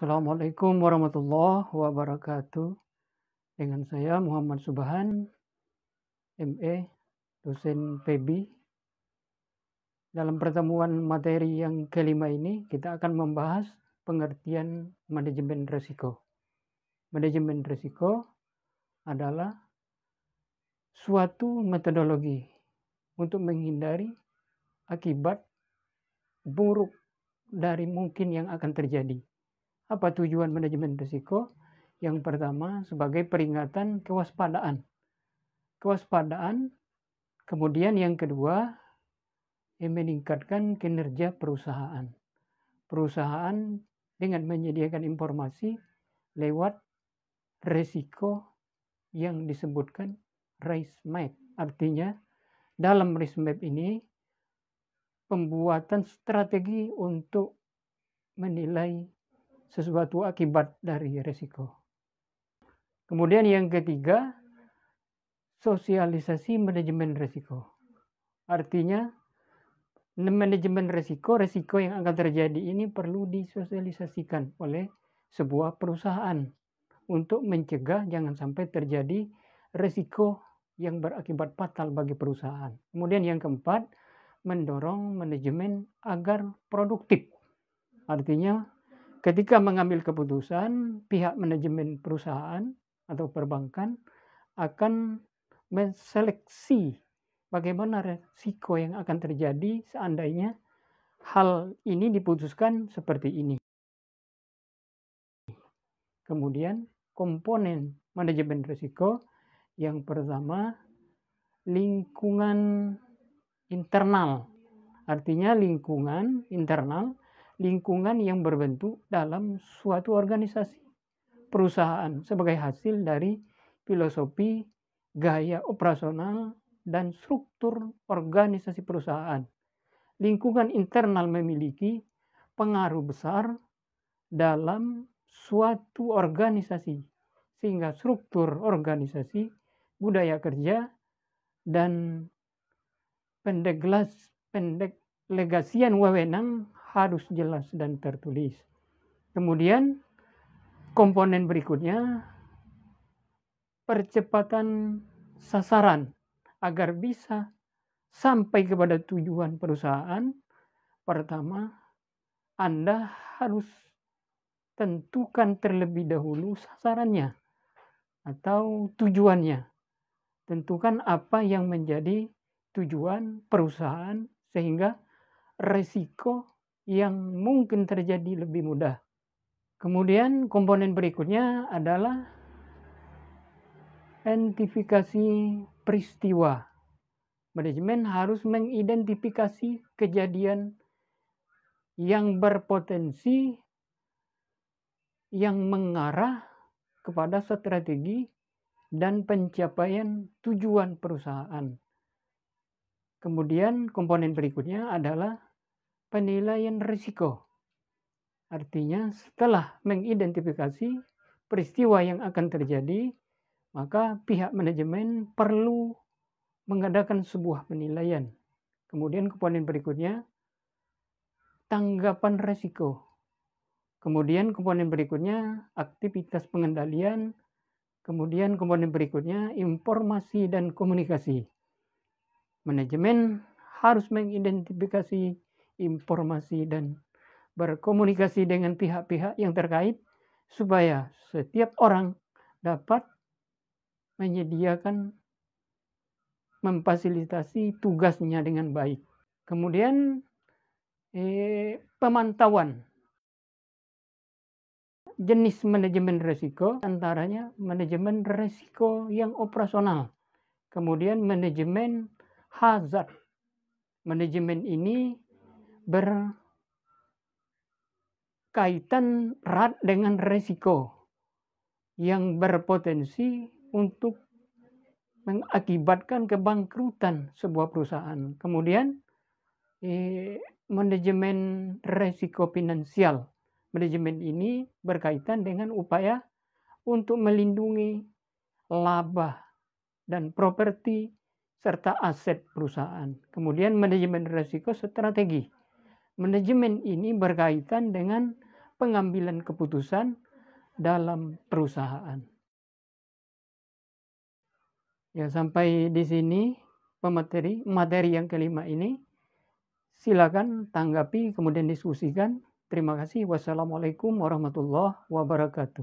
Assalamualaikum warahmatullahi wabarakatuh. Dengan saya Muhammad Subhan, ME, dosen PEBI. Dalam pertemuan materi yang kelima ini, kita akan membahas pengertian manajemen risiko. Manajemen risiko adalah suatu metodologi untuk menghindari akibat buruk dari mungkin yang akan terjadi. Apa tujuan manajemen risiko? Yang pertama, sebagai peringatan kewaspadaan. Kemudian yang kedua, meningkatkan kinerja perusahaan. Perusahaan dengan menyediakan informasi lewat risiko yang disebutkan risk map. Artinya, dalam risk map ini, pembuatan strategi untuk menilai sesuatu akibat dari risiko. Kemudian yang ketiga, sosialisasi manajemen risiko. Artinya, manajemen risiko yang akan terjadi ini perlu disosialisasikan oleh sebuah perusahaan untuk mencegah jangan sampai terjadi risiko yang berakibat fatal bagi perusahaan. Kemudian yang keempat, mendorong manajemen agar produktif. Artinya, ketika mengambil keputusan, pihak manajemen perusahaan atau perbankan akan menseleksi bagaimana risiko yang akan terjadi seandainya hal ini diputuskan seperti ini. Kemudian komponen manajemen risiko yang pertama, lingkungan internal. Artinya lingkungan internal, lingkungan yang berbentuk dalam suatu organisasi perusahaan sebagai hasil dari filosofi, gaya operasional, dan struktur organisasi perusahaan. Lingkungan internal memiliki pengaruh besar dalam suatu organisasi, sehingga struktur organisasi, budaya kerja, dan pendelegasian wewenang harus jelas dan tertulis. Kemudian komponen berikutnya, percepatan sasaran agar bisa sampai kepada tujuan perusahaan. Pertama, Anda harus tentukan terlebih dahulu sasarannya atau tujuannya. Tentukan apa yang menjadi tujuan perusahaan sehingga risiko yang mungkin terjadi lebih mudah. Kemudian komponen berikutnya adalah identifikasi peristiwa. Manajemen harus mengidentifikasi kejadian yang berpotensi yang mengarah kepada strategi dan pencapaian tujuan perusahaan. Kemudian komponen berikutnya adalah penilaian risiko. Artinya setelah mengidentifikasi peristiwa yang akan terjadi, maka pihak manajemen perlu mengadakan sebuah penilaian. Kemudian komponen berikutnya, tanggapan risiko. Kemudian komponen berikutnya, aktivitas pengendalian. Kemudian komponen berikutnya, informasi dan komunikasi. Manajemen harus mengidentifikasi informasi dan berkomunikasi dengan pihak-pihak yang terkait supaya setiap orang dapat menyediakan, memfasilitasi tugasnya dengan baik. Kemudian pemantauan jenis manajemen risiko, antaranya manajemen risiko yang operasional, kemudian manajemen hazard. Manajemen ini berkaitan erat dengan risiko yang berpotensi untuk mengakibatkan kebangkrutan sebuah perusahaan. Kemudian manajemen risiko finansial. Manajemen ini berkaitan dengan upaya untuk melindungi laba dan properti serta aset perusahaan. Kemudian manajemen risiko strategi. Manajemen ini berkaitan dengan pengambilan keputusan dalam perusahaan. Ya, sampai di sini materi yang kelima ini. Silakan tanggapi kemudian diskusikan. Terima kasih. Wassalamualaikum warahmatullahi wabarakatuh.